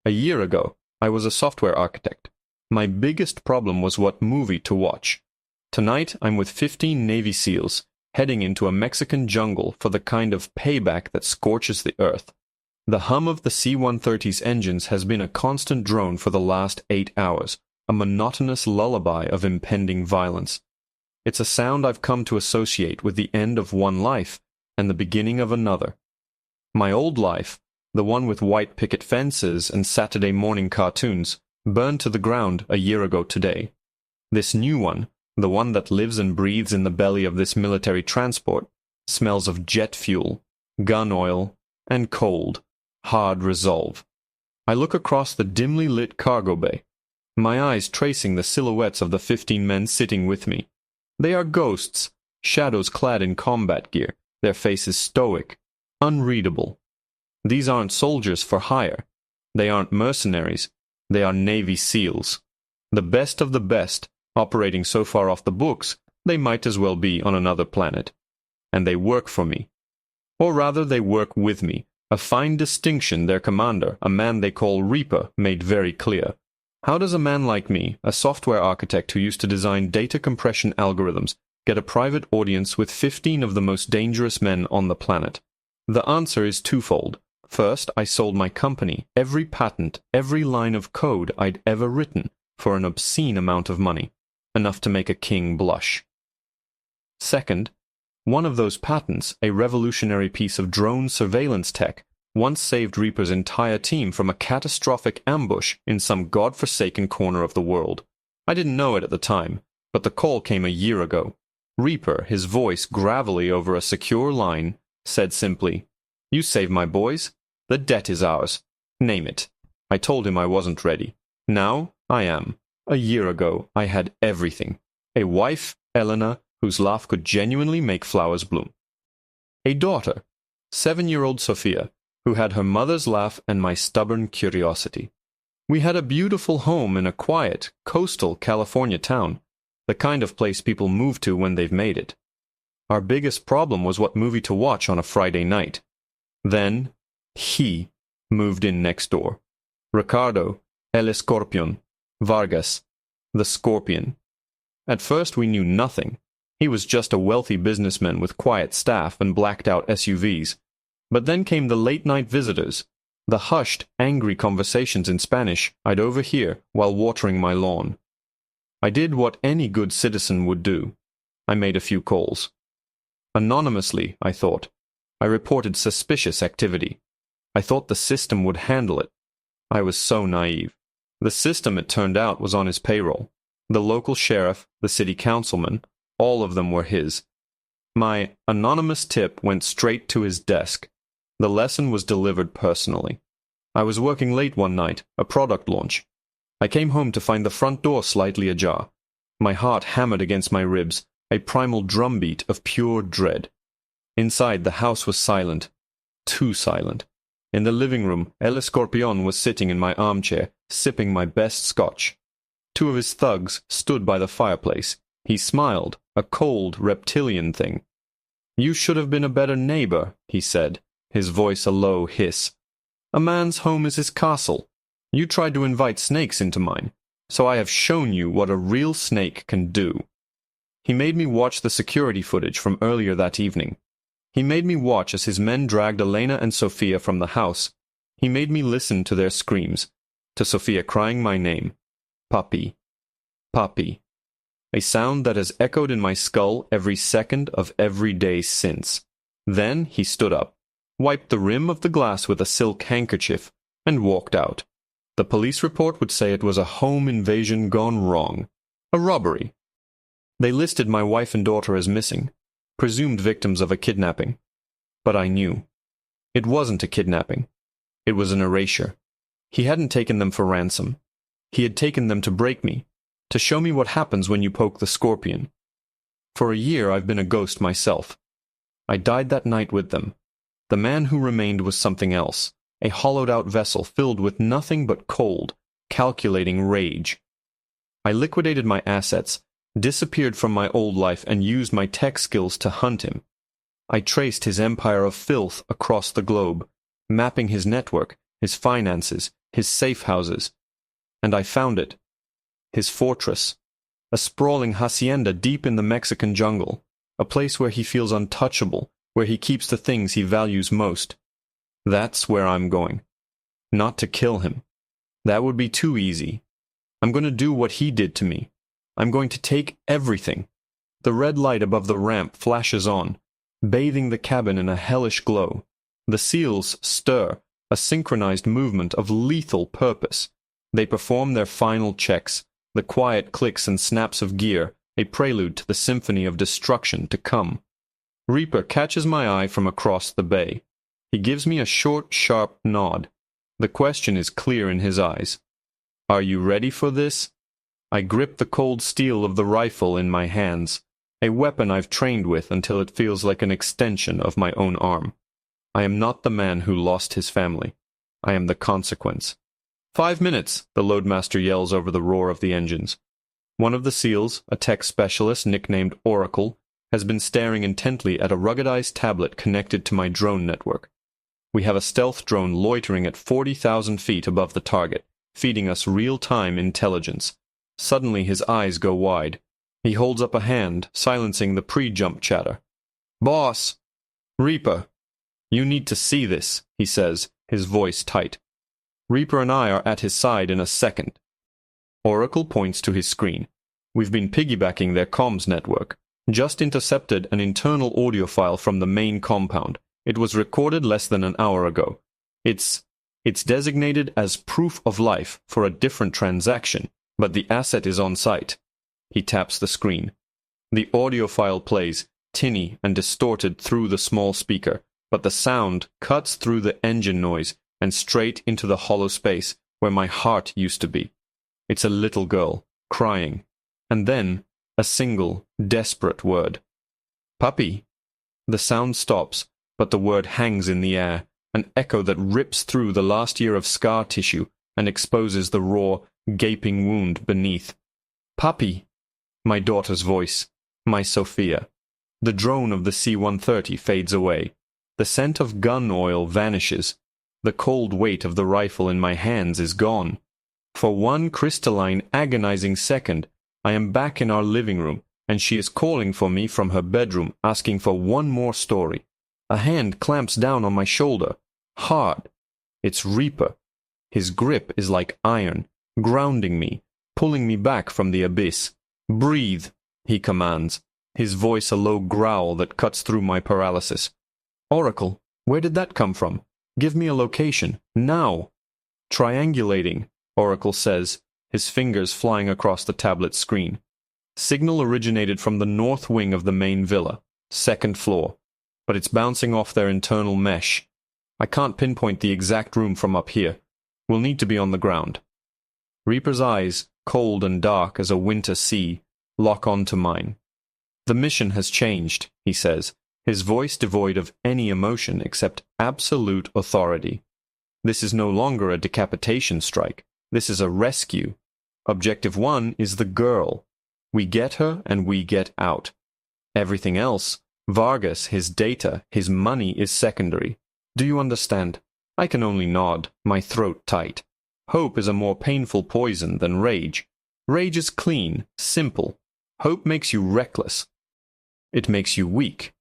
A year ago, I was a software architect. My biggest problem was what movie to watch. Tonight, I'm with 15 Navy SEALs, heading into a Mexican jungle for the kind of payback that scorches the earth. The hum of the C-130's engines has been a constant drone for the last 8 hours, a monotonous lullaby of impending violence. It's a sound I've come to associate with the end of one life and the beginning of another. My old life, the one with white picket fences and Saturday morning cartoons, burned to the ground a year ago today. This new one, the one that lives and breathes in the belly of this military transport, smells of jet fuel, gun oil, and cold, hard resolve. I look across the dimly lit cargo bay, my eyes tracing the silhouettes of the 15 men sitting with me. They are ghosts, shadows clad in combat gear, their faces stoic, unreadable. These aren't soldiers for hire. They aren't mercenaries. They are Navy SEALs. The best of the best, operating so far off the books, they might as well be on another planet. And they work for me. Or rather, they work with me, a fine distinction their commander, a man they call Reaper, made very clear. How does a man like me, a software architect who used to design data compression algorithms, get a private audience with 15 of the most dangerous men on the planet? The answer is twofold. First, I sold my company, every patent, every line of code I'd ever written, for an obscene amount of money, enough to make a king blush. Second, one of those patents, a revolutionary piece of drone surveillance tech, once saved Reaper's entire team from a catastrophic ambush in some godforsaken corner of the world. I didn't know it at the time, but the call came a year ago. Reaper, his voice gravelly over a secure line, said simply, "You saved my boys. The debt is ours. Name it." I told him I wasn't ready. Now, I am. A year ago, I had everything. A wife, Elena, whose laugh could genuinely make flowers bloom. A daughter, 7-year-old Sophia, who had her mother's laugh and my stubborn curiosity. We had a beautiful home in a quiet, coastal California town, the kind of place people move to when they've made it. Our biggest problem was what movie to watch on a Friday night. Then, he moved in next door. Ricardo, El Escorpión, Vargas, the Scorpion. At first we knew nothing. He was just a wealthy businessman with quiet staff and blacked-out SUVs. But then came the late-night visitors, the hushed, angry conversations in Spanish I'd overhear while watering my lawn. I did what any good citizen would do. I made a few calls. Anonymously, I thought. I reported suspicious activity. I thought the system would handle it. I was so naive. The system, it turned out, was on his payroll. The local sheriff, the city councilman, all of them were his. My anonymous tip went straight to his desk. The lesson was delivered personally. I was working late one night, a product launch. I came home to find the front door slightly ajar. My heart hammered against my ribs, a primal drumbeat of pure dread. Inside, the house was silent. Too silent. In the living room, El Escorpión was sitting in my armchair, sipping my best scotch. 2 of his thugs stood by the fireplace. He smiled, a cold, reptilian thing. "You should have been a better neighbor," he said, his voice a low hiss. "A man's home is his castle. You tried to invite snakes into mine, so I have shown you what a real snake can do." He made me watch the security footage from earlier that evening. He made me watch as his men dragged Elena and Sophia from the house. He made me listen to their screams, to Sophia crying my name. Papi. Papi. A sound that has echoed in my skull every second of every day since. Then he stood up, wiped the rim of the glass with a silk handkerchief, and walked out. The police report would say it was a home invasion gone wrong. A robbery. They listed my wife and daughter as missing, presumed victims of a kidnapping. But I knew. It wasn't a kidnapping. It was an erasure. He hadn't taken them for ransom. He had taken them to break me, to show me what happens when you poke the scorpion. For a year I've been a ghost myself. I died that night with them. The man who remained was something else, a hollowed-out vessel filled with nothing but cold, calculating rage. I liquidated my assets, disappeared from my old life, and used my tech skills to hunt him. I traced his empire of filth across the globe, mapping his network, his finances, his safe houses. And I found it. His fortress. A sprawling hacienda deep in the Mexican jungle. A place where he feels untouchable, where he keeps the things he values most. That's where I'm going. Not to kill him. That would be too easy. I'm going to do what he did to me. I'm going to take everything. The red light above the ramp flashes on, bathing the cabin in a hellish glow. The seals stir, a synchronized movement of lethal purpose. They perform their final checks, the quiet clicks and snaps of gear, a prelude to the symphony of destruction to come. Reaper catches my eye from across the bay. He gives me a short, sharp nod. The question is clear in his eyes. Are you ready for this? I grip the cold steel of the rifle in my hands, a weapon I've trained with until it feels like an extension of my own arm. I am not the man who lost his family. I am the consequence. 5 minutes, the loadmaster yells over the roar of the engines. One of the SEALs, a tech specialist nicknamed Oracle, has been staring intently at a ruggedized tablet connected to my drone network. We have a stealth drone loitering at 40,000 feet above the target, feeding us real-time intelligence. Suddenly his eyes go wide. He holds up a hand, silencing the pre-jump chatter. Boss! Reaper! You need to see this, he says, his voice tight. Reaper and I are at his side in a second. Oracle points to his screen. We've been piggybacking their comms network. Just intercepted an internal audio file from the main compound. It was recorded less than an hour ago. It's designated as proof of life for a different transaction, but the asset is on site. He taps the screen. The audio file plays, tinny and distorted through the small speaker, but the sound cuts through the engine noise and straight into the hollow space where my heart used to be. It's a little girl, crying, and then a single, desperate word. Puppy. The sound stops, but the word hangs in the air, an echo that rips through the last year of scar tissue and exposes the raw, gaping wound beneath. Puppy. My daughter's voice. My Sophia. The drone of the C-130 fades away. The scent of gun oil vanishes. The cold weight of the rifle in my hands is gone. For one crystalline, agonizing second, I am back in our living room, and she is calling for me from her bedroom, asking for one more story. A hand clamps down on my shoulder. Hard. It's Reaper. His grip is like iron, grounding me, pulling me back from the abyss. Breathe, he commands, his voice a low growl that cuts through my paralysis. Oracle, where did that come from? Give me a location, now. Triangulating, Oracle says, his fingers flying across the tablet screen. Signal originated from the north wing of the main villa, second floor, but it's bouncing off their internal mesh. I can't pinpoint the exact room from up here. We'll need to be on the ground. Reaper's eyes, cold and dark as a winter sea, lock onto mine. The mission has changed, he says, his voice devoid of any emotion except absolute authority. This is no longer a decapitation strike. This is a rescue. Objective 1 is the girl. We get her and we get out. Everything else, Vargas, his data, his money, is secondary. Do you understand? I can only nod, my throat tight. Hope is a more painful poison than rage. Rage is clean, simple. Hope makes you reckless. It makes you weak.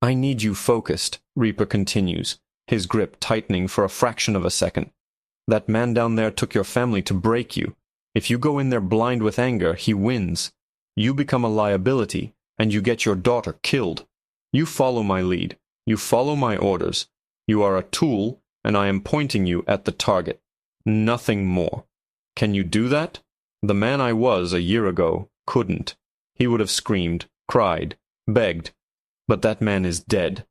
I need you focused, Reaper continues, his grip tightening for a fraction of a second. That man down there took your family to break you. If you go in there blind with anger, he wins. You become a liability, and you get your daughter killed. You follow my lead. You follow my orders. You are a tool, and I am pointing you at the target. Nothing more. Can you do that? The man I was a year ago couldn't. He would have screamed, cried, begged. But that man is dead.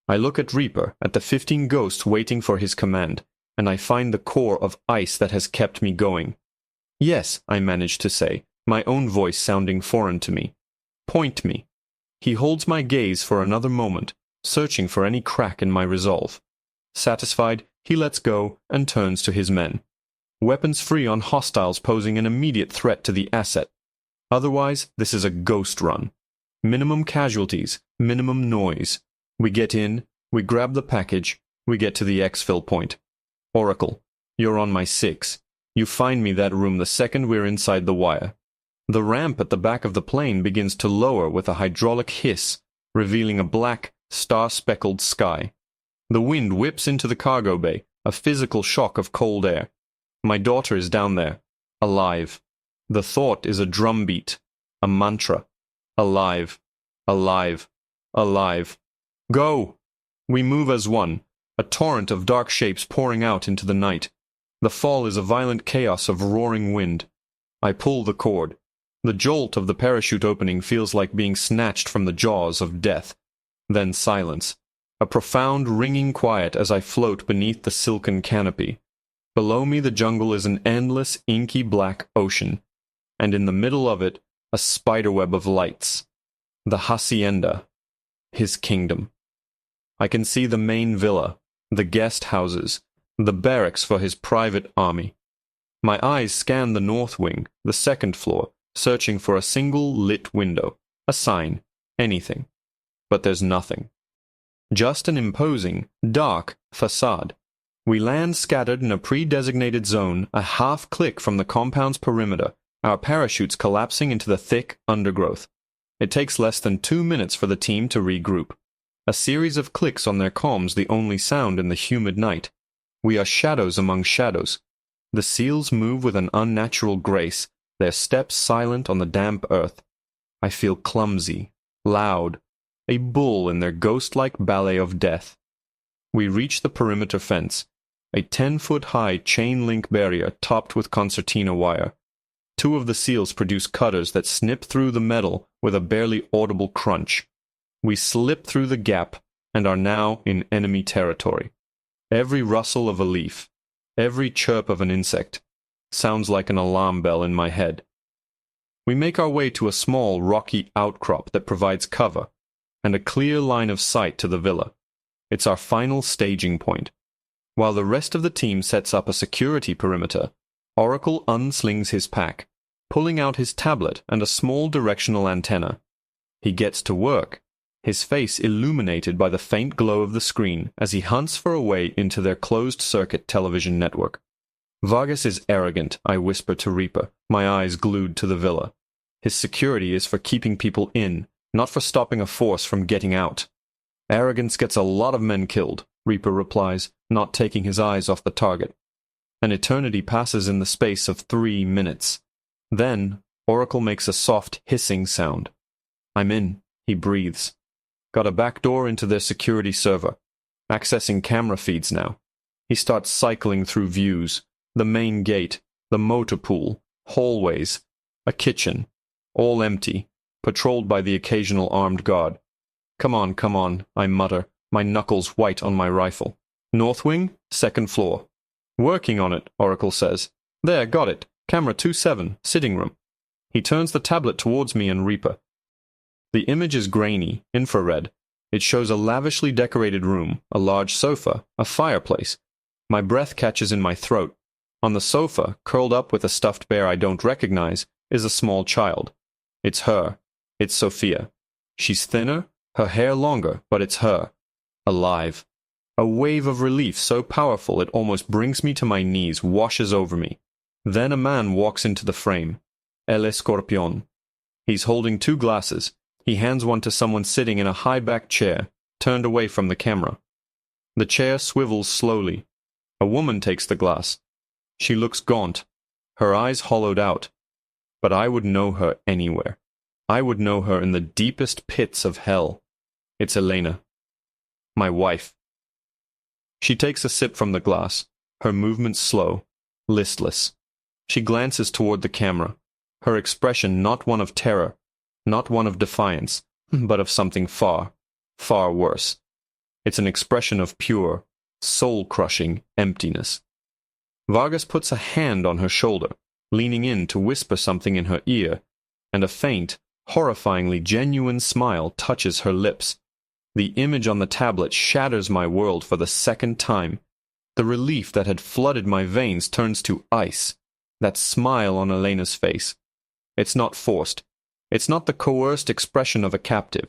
I look at Reaper, at the 15 ghosts waiting for his command, and I find the core of ice that has kept me going. Yes, I manage to say, my own voice sounding foreign to me. Point me. He holds my gaze for another moment, searching for any crack in my resolve. Satisfied, he lets go and turns to his men. Weapons free on hostiles posing an immediate threat to the asset. Otherwise, this is a ghost run. Minimum casualties, minimum noise. We get in, we grab the package, we get to the exfil point. Oracle, You're on my 6. You find me that room the second we're inside the wire. The ramp at the back of the plane begins to lower with a hydraulic hiss, revealing a black, star-speckled sky. The wind whips into the cargo bay, a physical shock of cold air. My daughter is down there, alive. The thought is a drumbeat, a mantra. Alive, alive, alive. Go! We move as one, a torrent of dark shapes pouring out into the night. The fall is a violent chaos of roaring wind. I pull the cord. The jolt of the parachute opening feels like being snatched from the jaws of death. Then silence. A profound ringing quiet as I float beneath the silken canopy. Below me the jungle is an endless, inky black ocean, and in the middle of it, a spiderweb of lights. The hacienda. His kingdom. I can see the main villa, the guest houses, the barracks for his private army. My eyes scan the north wing, the second floor, searching for a single lit window, a sign, anything. But there's nothing. Just an imposing, dark facade. We land scattered in a pre-designated zone, a half-click from the compound's perimeter, our parachutes collapsing into the thick undergrowth. It takes less than 2 minutes for the team to regroup. A series of clicks on their comms, the only sound in the humid night. We are shadows among shadows. The seals move with an unnatural grace, their steps silent on the damp earth. I feel clumsy, loud, a bull in their ghost-like ballet of death. We reach the perimeter fence, a 10-foot-high chain-link barrier topped with concertina wire. 2 of the seals produce cutters that snip through the metal with a barely audible crunch. We slip through the gap and are now in enemy territory. Every rustle of a leaf, every chirp of an insect, sounds like an alarm bell in my head. We make our way to a small rocky outcrop that provides cover, and a clear line of sight to the villa. It's our final staging point. While the rest of the team sets up a security perimeter, Oracle unslings his pack, pulling out his tablet and a small directional antenna. He gets to work, his face illuminated by the faint glow of the screen as he hunts for a way into their closed-circuit television network. Vargas is arrogant, I whisper to Reaper, my eyes glued to the villa. His security is for keeping people in, not for stopping a force from getting out. Arrogance gets a lot of men killed, Reaper replies, not taking his eyes off the target. An eternity passes in the space of 3 minutes. Then, Oracle makes a soft hissing sound. I'm in, he breathes. Got a back door into their security server. Accessing camera feeds now. He starts cycling through views. The main gate, the motor pool, hallways, a kitchen. All empty, patrolled by the occasional armed guard. Come on, I mutter, my knuckles white on my rifle. North wing, second floor. Working on it, Oracle says. There, got it. Camera 27, sitting room. He turns the tablet towards me and Reaper. The image is grainy, infrared. It shows a lavishly decorated room, a large sofa, a fireplace. My breath catches in my throat. On the sofa, curled up with a stuffed bear I don't recognize, is a small child. It's her. It's Sophia. She's thinner, her hair longer, but it's her. Alive. A wave of relief so powerful it almost brings me to my knees, washes over me. Then a man walks into the frame. El Escorpión. He's holding 2 glasses. He hands one to someone sitting in a high-backed chair, turned away from the camera. The chair swivels slowly. A woman takes the glass. She looks gaunt, her eyes hollowed out. But I would know her anywhere. I would know her in the deepest pits of hell. It's Elena. My wife. She takes a sip from the glass, her movements slow, listless. She glances toward the camera, her expression not one of terror, not one of defiance, but of something far, far worse. It's an expression of pure, soul-crushing emptiness. Vargas puts a hand on her shoulder, leaning in to whisper something in her ear, and a faint, horrifyingly genuine smile touches her lips. The image on the tablet shatters my world for the second time. The relief that had flooded my veins turns to ice. That smile on Elena's face. It's not forced. It's not the coerced expression of a captive.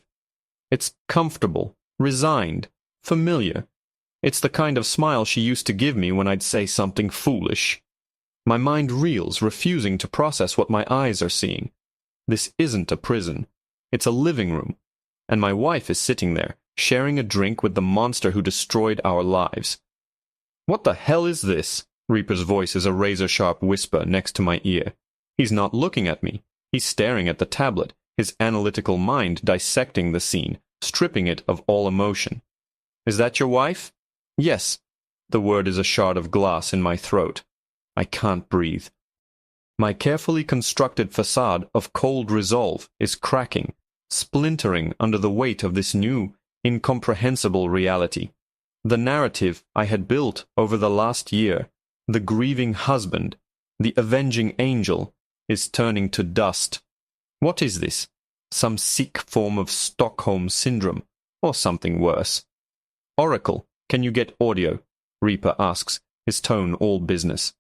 It's comfortable, resigned, familiar. It's the kind of smile she used to give me when I'd say something foolish. My mind reels, refusing to process what my eyes are seeing. This isn't a prison. It's a living room. And my wife is sitting there, sharing a drink with the monster who destroyed our lives. "What the hell is this?" Reaper's voice is a razor-sharp whisper next to my ear. He's not looking at me. He's staring at the tablet, his analytical mind dissecting the scene, stripping it of all emotion. "Is that your wife?" "Yes." The word is a shard of glass in my throat. I can't breathe. My carefully constructed facade of cold resolve is cracking, splintering under the weight of this new, incomprehensible reality. The narrative I had built over the last year, the grieving husband, the avenging angel, is turning to dust. What is this? Some sick form of Stockholm Syndrome, or something worse? "Oracle, can you get audio?" Reaper asks, his tone all business.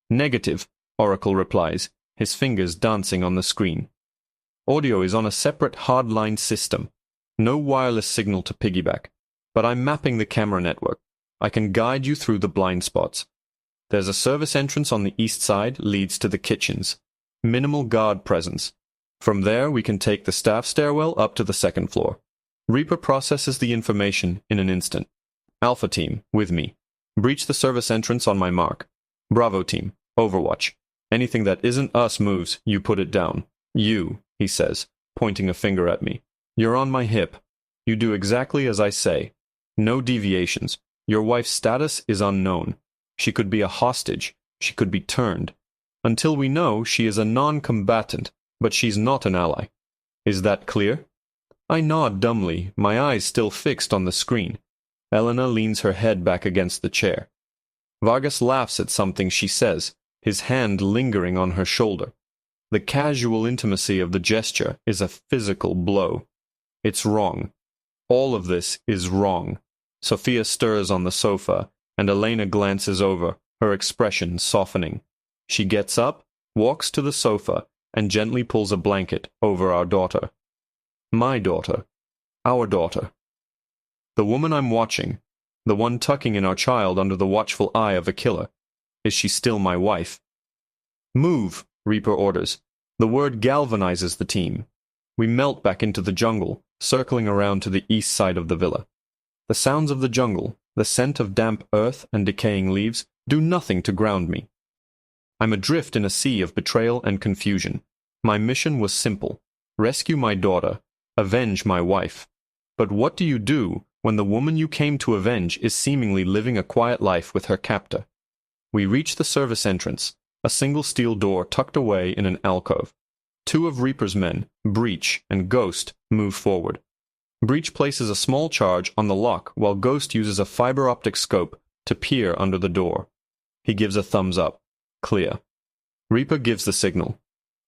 "Negative," Oracle replies, his fingers dancing on the screen. Audio is on a separate hardline system. No wireless signal to piggyback, but I'm mapping the camera network. I can guide you through the blind spots. There's a service entrance on the east side, leads to the kitchens. Minimal guard presence. From there, we can take the staff stairwell up to the second floor. Reaper processes the information in an instant. Alpha Team, with me. Breach the service entrance on my mark. Bravo Team, overwatch. Anything that isn't us moves, you put it down. You, he says, pointing a finger at me. You're on my hip. You do exactly as I say. No deviations. Your wife's status is unknown. She could be a hostage. She could be turned. Until we know, she is a non-combatant, but she's not an ally. Is that clear? I nod dumbly, my eyes still fixed on the screen. Elena leans her head back against the chair. Vargas laughs at something she says, his hand lingering on her shoulder. The casual intimacy of the gesture is a physical blow. It's wrong. All of this is wrong. Sophia stirs on the sofa, and Elena glances over, her expression softening. She gets up, walks to the sofa, and gently pulls a blanket over our daughter. My daughter. Our daughter. The woman I'm watching, the one tucking in our child under the watchful eye of a killer, is she still my wife? Move, Reaper orders. The word galvanizes the team. We melt back into the jungle, circling around to the east side of the villa. The sounds of the jungle, the scent of damp earth and decaying leaves, do nothing to ground me. I'm adrift in a sea of betrayal and confusion. My mission was simple. Rescue my daughter. Avenge my wife. But what do you do when the woman you came to avenge is seemingly living a quiet life with her captor? We reach the service entrance, a single steel door tucked away in an alcove. Two of Reaper's men, Breach and Ghost, move forward. Breach places a small charge on the lock while Ghost uses a fiber-optic scope to peer under the door. He gives a thumbs up. Clear. Reaper gives the signal.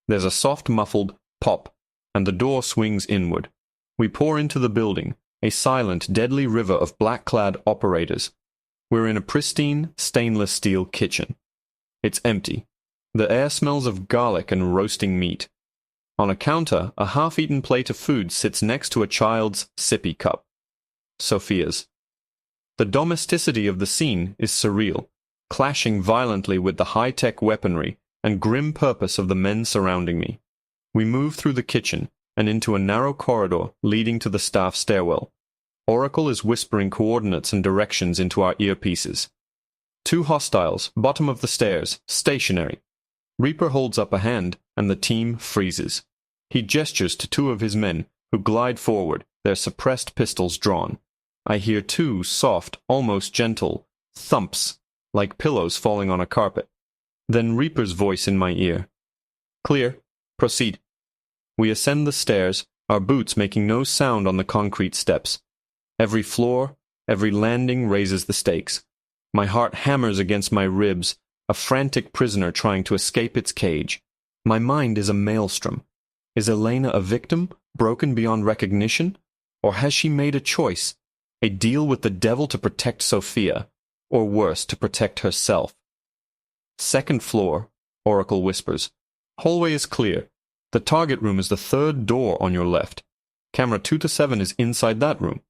There's a soft muffled pop, and the door swings inward. We pour into the building, a silent, deadly river of black-clad operators. We're in a pristine, stainless steel kitchen. It's empty. The air smells of garlic and roasting meat. On a counter, a half-eaten plate of food sits next to a child's sippy cup. Sophia's. The domesticity of the scene is surreal, clashing violently with the high-tech weaponry and grim purpose of the men surrounding me. We move through the kitchen and into a narrow corridor leading to the staff stairwell. Oracle is whispering coordinates and directions into our earpieces. Two hostiles, bottom of the stairs, stationary. Reaper holds up a hand, and the team freezes. He gestures to two of his men, who glide forward, their suppressed pistols drawn. I hear two soft, almost gentle, thumps, like pillows falling on a carpet. Then Reaper's voice in my ear. Clear. Proceed. We ascend the stairs, our boots making no sound on the concrete steps. Every floor, every landing raises the stakes. My heart hammers against my ribs, a frantic prisoner trying to escape its cage. My mind is a maelstrom. Is Elena a victim, broken beyond recognition? Or has she made a choice, a deal with the devil to protect Sophia, or worse, to protect herself? Second floor, Oracle whispers. Hallway is clear. The target room is the third door on your left. Camera 2 to 7 is inside that room.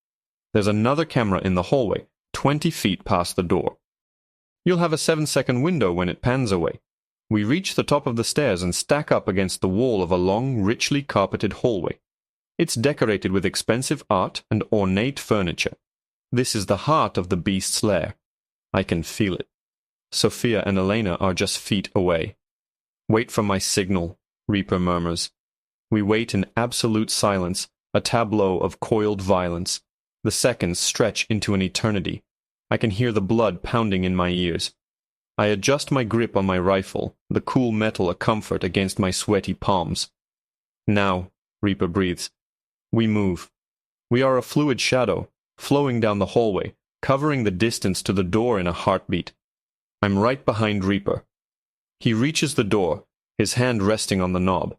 There's another camera in the hallway, 20 feet past the door. You'll have a 7-second window when it pans away. We reach the top of the stairs and stack up against the wall of a long, richly carpeted hallway. It's decorated with expensive art and ornate furniture. This is the heart of the beast's lair. I can feel it. Sophia and Elena are just feet away. "Wait for my signal," Reaper murmurs. We wait in absolute silence, a tableau of coiled violence. The seconds stretch into an eternity. I can hear the blood pounding in my ears. I adjust my grip on my rifle, the cool metal a comfort against my sweaty palms. "Now," Reaper breathes. We move. We are a fluid shadow, flowing down the hallway, covering the distance to the door in a heartbeat. I'm right behind Reaper. He reaches the door, his hand resting on the knob.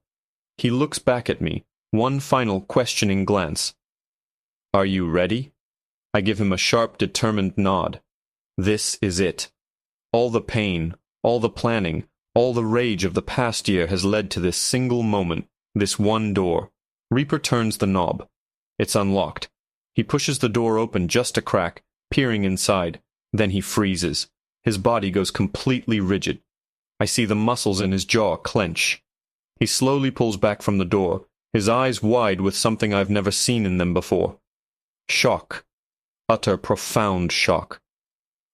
He looks back at me, one final questioning glance. "Are you ready?" I give him a sharp, determined nod. This is it. All the pain, all the planning, all the rage of the past year has led to this single moment, this one door. Reaper turns the knob. It's unlocked. He pushes the door open just a crack, peering inside. Then he freezes. His body goes completely rigid. I see the muscles in his jaw clench. He slowly pulls back from the door, his eyes wide with something I've never seen in them before. Shock. Utter, profound shock.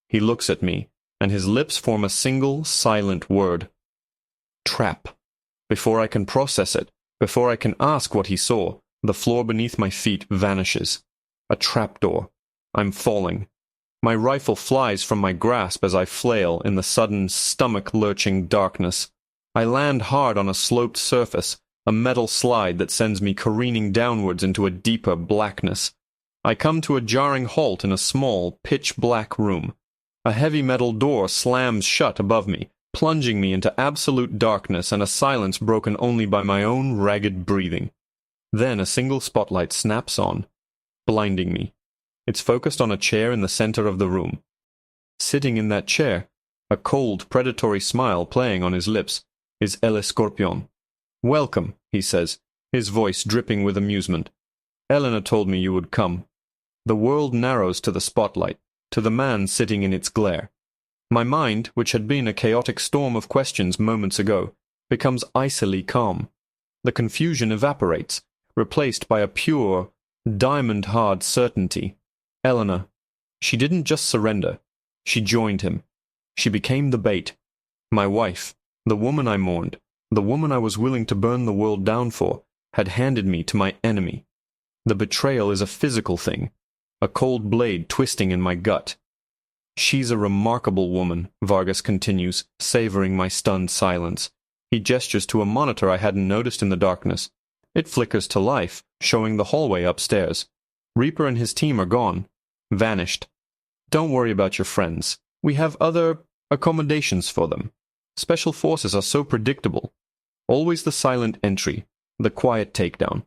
He looks at me, and his lips form a single, silent word. Trap. Before I can process it, before I can ask what he saw, the floor beneath my feet vanishes. A trapdoor. I'm falling. My rifle flies from my grasp as I flail in the sudden, stomach-lurching darkness. I land hard on a sloped surface, a metal slide that sends me careening downwards into a deeper blackness. I come to a jarring halt in a small, pitch-black room. A heavy metal door slams shut above me, plunging me into absolute darkness and a silence broken only by my own ragged breathing. Then a single spotlight snaps on, blinding me. It's focused on a chair in the center of the room. Sitting in that chair, a cold, predatory smile playing on his lips, is El Escorpión. "Welcome," he says, his voice dripping with amusement. "Elena told me you would come." The world narrows to the spotlight, to the man sitting in its glare. My mind, which had been a chaotic storm of questions moments ago, becomes icily calm. The confusion evaporates, replaced by a pure, diamond-hard certainty. Elena. She didn't just surrender. She joined him. She became the bait. My wife, the woman I mourned, the woman I was willing to burn the world down for, had handed me to my enemy. The betrayal is a physical thing, a cold blade twisting in my gut. "She's a remarkable woman," Vargas continues, savoring my stunned silence. He gestures to a monitor I hadn't noticed in the darkness. It flickers to life, showing the hallway upstairs. Reaper and his team are gone. Vanished. "Don't worry about your friends. We have other accommodations for them. Special forces are so predictable. Always the silent entry, the quiet takedown.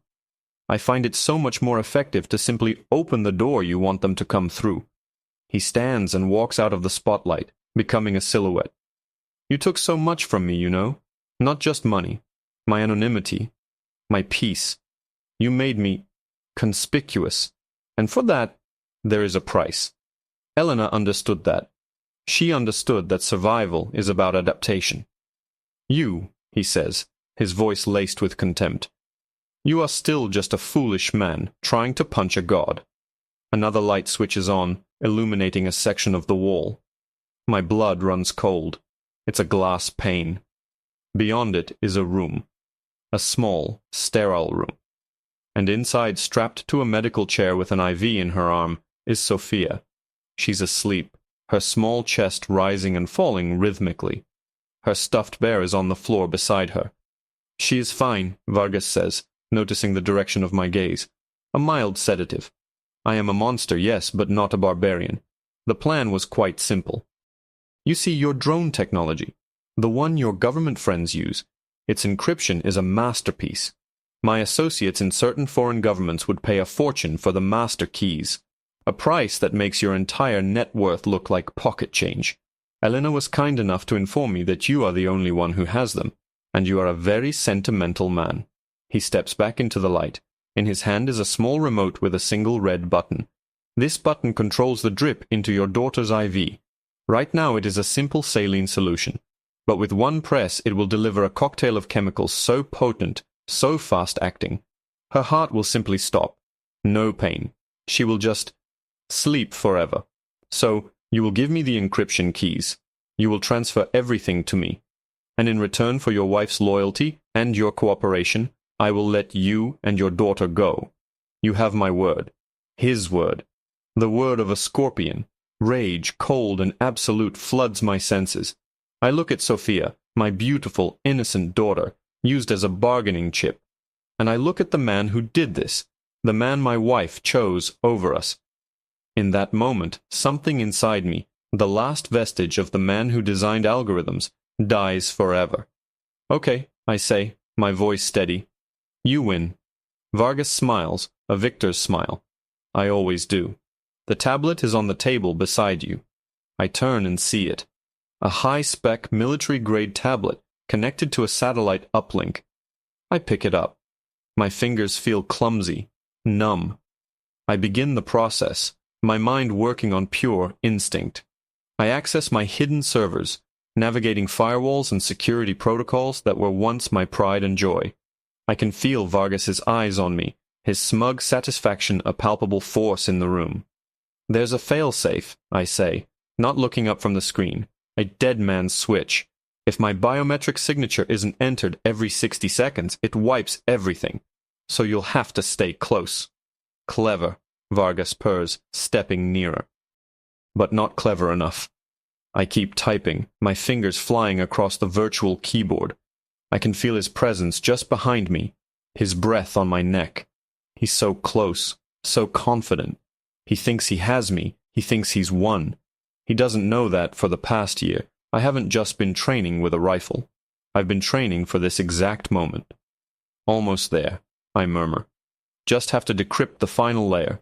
I find it so much more effective to simply open the door you want them to come through." He stands and walks out of the spotlight, becoming a silhouette. "You took so much from me, you know. Not just money. My anonymity. My peace. You made me conspicuous. And for that, there is a price." Elena understood that. She understood that survival is about adaptation. "You," he says, his voice laced with contempt, "you are still just a foolish man trying to punch a god." Another light switches on, illuminating a section of the wall. My blood runs cold. It's a glass pane. Beyond it is a room. A small, sterile room. And inside, strapped to a medical chair with an IV in her arm, is Sophia. She's asleep, her small chest rising and falling rhythmically. Her stuffed bear is on the floor beside her. "She is fine," Vargas says, noticing the direction of my gaze. "A mild sedative. I am a monster, yes, but not a barbarian. The plan was quite simple. You see, your drone technology, the one your government friends use, its encryption is a masterpiece. My associates in certain foreign governments would pay a fortune for the master keys, a price that makes your entire net worth look like pocket change. Elena was kind enough to inform me that you are the only one who has them, and you are a very sentimental man." He steps back into the light. In his hand is a small remote with a single red button. This button controls the drip into your daughter's IV. Right now it is a simple saline solution, but with one press it will deliver a cocktail of chemicals so potent, so fast-acting. Her heart will simply stop. No pain. She will just sleep forever. So, you will give me the encryption keys. You will transfer everything to me. And in return for your wife's loyalty and your cooperation, I will let you and your daughter go. You have my word. His word. The word of a scorpion. Rage, cold, and absolute floods my senses. I look at Sophia, my beautiful, innocent daughter, used as a bargaining chip. And I look at the man who did this, the man my wife chose over us. In that moment, something inside me, the last vestige of the man who designed algorithms, dies forever. Okay, I say, my voice steady. You win. Vargas smiles, a victor's smile. I always do. The tablet is on the table beside you. I turn and see it. A high-spec military-grade tablet connected to a satellite uplink. I pick it up. My fingers feel clumsy, numb. I begin the process, my mind working on pure instinct. I access my hidden servers, navigating firewalls and security protocols that were once my pride and joy. I can feel Vargas's eyes on me, his smug satisfaction a palpable force in the room. There's a fail-safe, I say, not looking up from the screen, a dead man's switch. If my biometric signature isn't entered every 60 seconds, it wipes everything. So you'll have to stay close. Clever, Vargas purrs, stepping nearer. But not clever enough. I keep typing, my fingers flying across the virtual keyboard. I can feel his presence just behind me, his breath on my neck. He's so close, so confident. He thinks he has me, he thinks he's won. He doesn't know that for the past year, I haven't just been training with a rifle. I've been training for this exact moment. Almost there, I murmur. Just have to decrypt the final layer.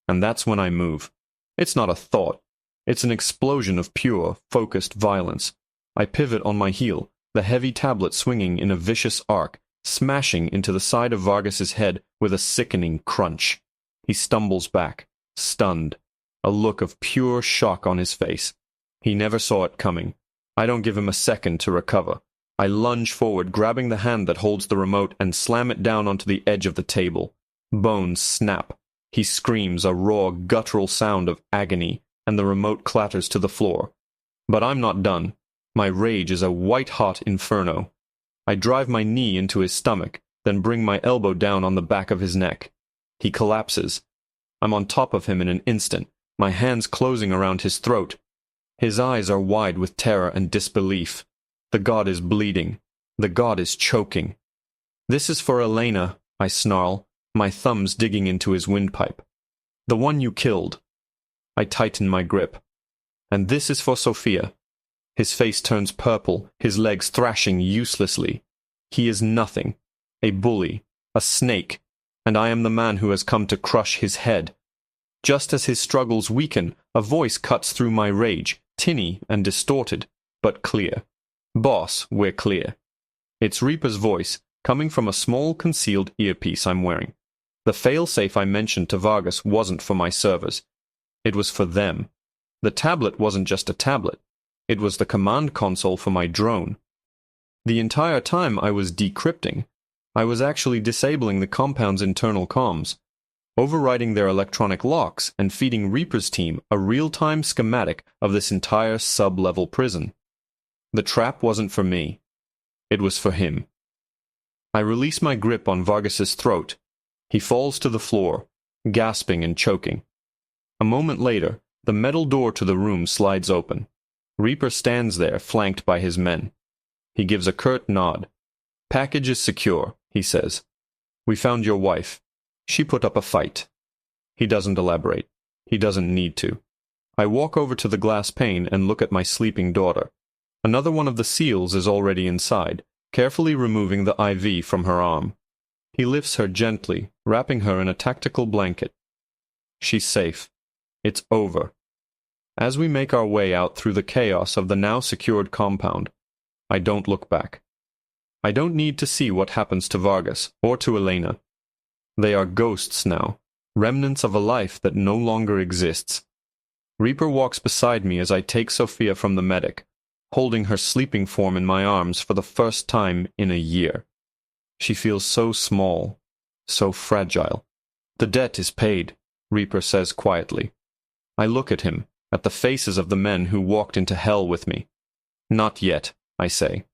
And that's when I move. It's not a thought. It's an explosion of pure, focused violence. I pivot on my heel, the heavy tablet swinging in a vicious arc, smashing into the side of Vargas's head with a sickening crunch. He stumbles back, stunned, a look of pure shock on his face. He never saw it coming. I don't give him a second to recover. I lunge forward, grabbing the hand that holds the remote, and slam it down onto the edge of the table. Bones snap. He screams a raw, guttural sound of agony, and the remote clatters to the floor. But I'm not done. My rage is a white-hot inferno. I drive my knee into his stomach, then bring my elbow down on the back of his neck. He collapses. I'm on top of him in an instant, my hands closing around his throat. His eyes are wide with terror and disbelief. The god is bleeding. The god is choking. This is for Elena, I snarl, my thumbs digging into his windpipe. The one you killed. I tighten my grip. And this is for Sophia. His face turns purple, his legs thrashing uselessly. He is nothing. A bully. A snake. And I am the man who has come to crush his head. Just as his struggles weaken, a voice cuts through my rage, tinny and distorted, but clear. Boss, we're clear. It's Reaper's voice, coming from a small concealed earpiece I'm wearing. The fail-safe I mentioned to Vargas wasn't for my servers. It was for them. The tablet wasn't just a tablet. It was the command console for my drone. The entire time I was decrypting, I was actually disabling the compound's internal comms, overriding their electronic locks and feeding Reaper's team a real-time schematic of this entire sub-level prison. The trap wasn't for me. It was for him. I release my grip on Vargas's throat. He falls to the floor, gasping and choking. A moment later, the metal door to the room slides open. Reaper stands there, flanked by his men. He gives a curt nod. "Package is secure," he says. "We found your wife. She put up a fight." He doesn't elaborate. He doesn't need to. I walk over to the glass pane and look at my sleeping daughter. Another one of the SEALs is already inside, carefully removing the IV from her arm. He lifts her gently, wrapping her in a tactical blanket. She's safe. It's over. As we make our way out through the chaos of the now secured compound, I don't look back. I don't need to see what happens to Vargas or to Elena. They are ghosts now, remnants of a life that no longer exists. Reaper walks beside me as I take Sophia from the medic, holding her sleeping form in my arms for the first time in a year. She feels so small, so fragile. The debt is paid, Reaper says quietly. I look at him, at the faces of the men who walked into hell with me. Not yet, I say.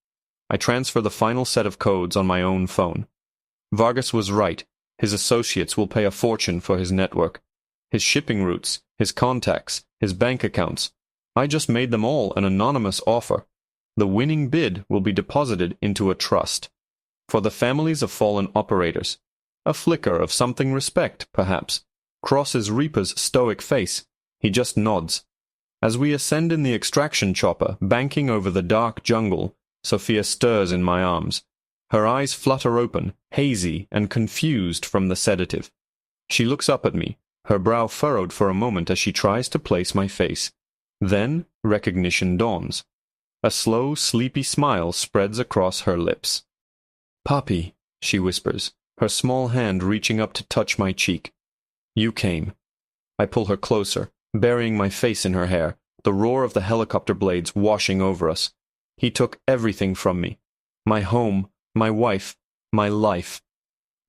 I transfer the final set of codes on my own phone. Vargas was right. His associates will pay a fortune for his network. His shipping routes, his contacts, his bank accounts. I just made them all an anonymous offer. The winning bid will be deposited into a trust. For the families of fallen operators. A flicker of something respect, perhaps, crosses Reaper's stoic face. He just nods. As we ascend in the extraction chopper, banking over the dark jungle, Sophia stirs in my arms. Her eyes flutter open, hazy and confused from the sedative. She looks up at me, her brow furrowed for a moment as she tries to place my face. Then recognition dawns. A slow, sleepy smile spreads across her lips. "Papi," she whispers, her small hand reaching up to touch my cheek. "You came." I pull her closer, burying my face in her hair, the roar of the helicopter blades washing over us. He took everything from me. My home, my wife, my life.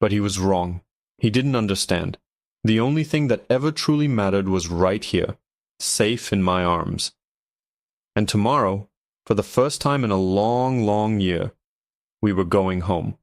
But he was wrong. He didn't understand. The only thing that ever truly mattered was right here, safe in my arms. And tomorrow, for the first time in a long, long year, we were going home.